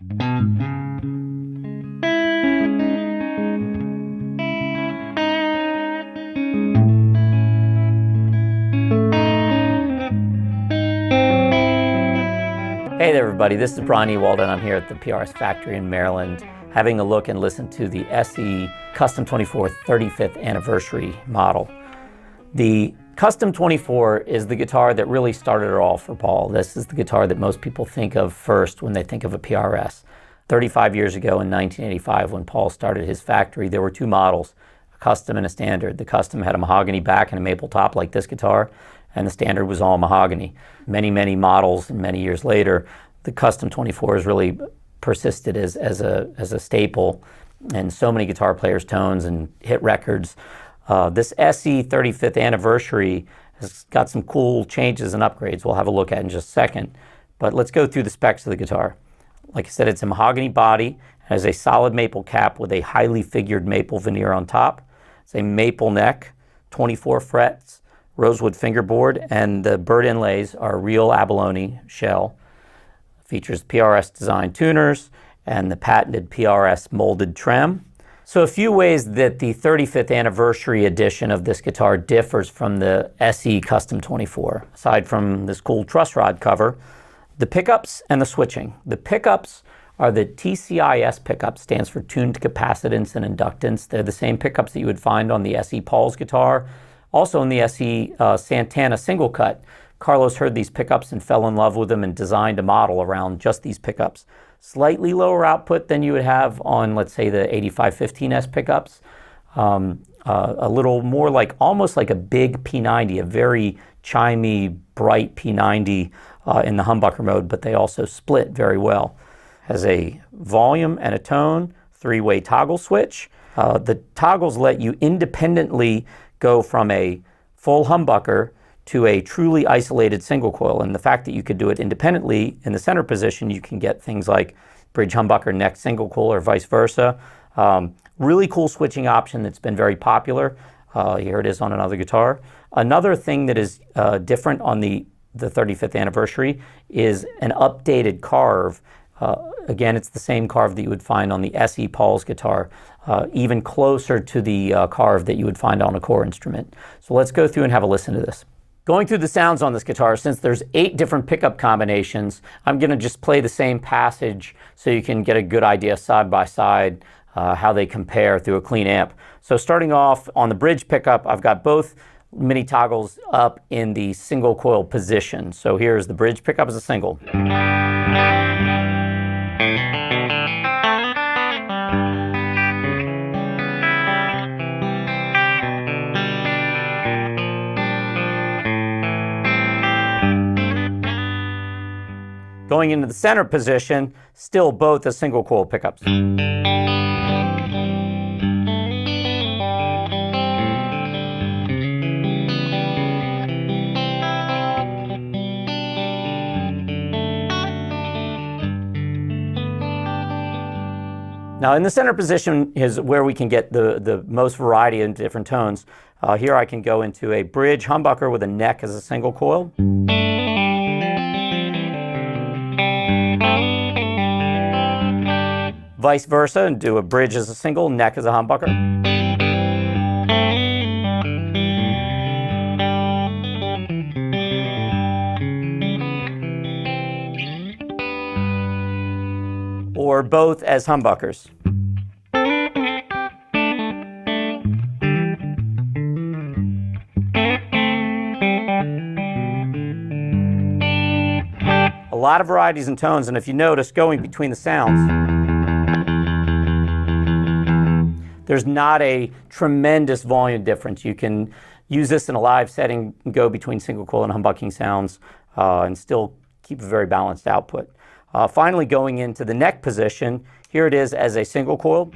Hey there everybody, this is Brian Ewald and I'm here at the PRS factory in Maryland having a look and listen to the SE Custom 24 35th anniversary model. The Custom 24 is the guitar that really started it all for Paul. This is the guitar that most people think of first when they think of a PRS. 35 years ago in 1985 when Paul started his factory, there were two models, a Custom and a Standard. The Custom had a mahogany back and a maple top like this guitar, and the Standard was all mahogany. Many models and many years later, the Custom 24 has really persisted as a staple in so many guitar players' tones and hit records. This SE 35th anniversary has got some cool changes and upgrades we'll have a look at in just a second. But let's go through the specs of the guitar. Like I said, it's a mahogany body, has a solid maple cap with a highly figured maple veneer on top. It's a maple neck, 24 frets, rosewood fingerboard, and the bird inlays are real abalone shell. Features PRS design tuners and the patented PRS molded trem. So a few ways that the 35th anniversary edition of this guitar differs from the SE Custom 24. Aside from this cool truss rod cover, the pickups and the switching. The pickups are the TCIS pickup, stands for tuned capacitance and inductance. They're the same pickups that you would find on the SE Paul's guitar. Also in the SE Santana single cut, Carlos heard these pickups and fell in love with them and designed a model around just these pickups. Slightly lower output than you would have on, let's say, the 8515S pickups. A little more like, almost like a big P90, a very chimey, bright P90 in the humbucker mode, but they also split very well. Has a volume and a tone, three-way toggle switch. The toggles let you independently go from a full humbucker to a truly isolated single coil. And the fact that you could do it independently in the center position, you can get things like bridge humbucker neck single coil or vice versa. Really cool switching option that's been very popular. Here it is on another guitar. Another thing that is different on the 35th anniversary is an updated carve. Again, it's the same carve that you would find on the SE Paul's guitar, even closer to the carve that you would find on a core instrument. So let's go through and have a listen to this. Going through the sounds on this guitar, since there's 8 different pickup combinations, I'm going to just play the same passage so you can get a good idea side by side how they compare through a clean amp. So starting off on the bridge pickup, I've got both mini toggles up in the single coil position. So here's the bridge pickup as a single. Going into the center position, still both as single coil pickups. Now in the center position is where we can get the most variety in different tones. Here I can go into a bridge humbucker with a neck as a single coil. Vice versa, and do a bridge as a single, neck as a humbucker. Or both as humbuckers. A lot of varieties and tones, and if you notice, going between the sounds, there's not a tremendous volume difference. You can use this in a live setting, go between single coil and humbucking sounds, and still keep a very balanced output. Finally, going into the neck position, here it is as a single coil.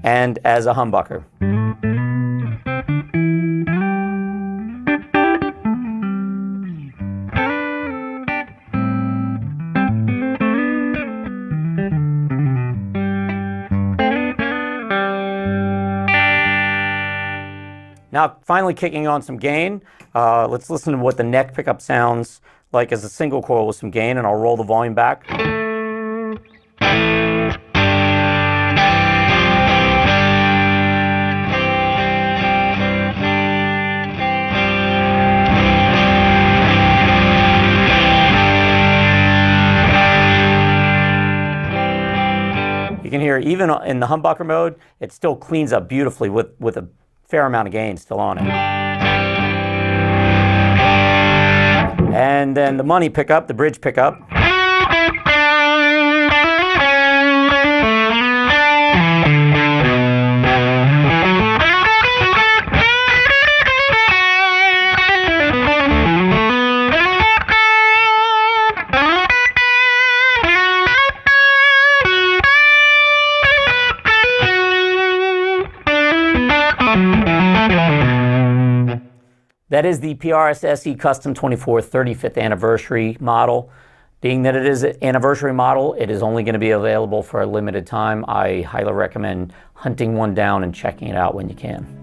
And as a humbucker. Now finally kicking on some gain. Let's listen to what the neck pickup sounds like as a single coil with some gain, and I'll roll the volume back. You can hear even in the humbucker mode, it still cleans up beautifully with a fair amount of gain still on it. And then the money pickup, the bridge pickup. That is the PRS SE Custom 24 35th anniversary model. Being that it is an anniversary model, it is only going to be available for a limited time. I highly recommend hunting one down and checking it out when you can.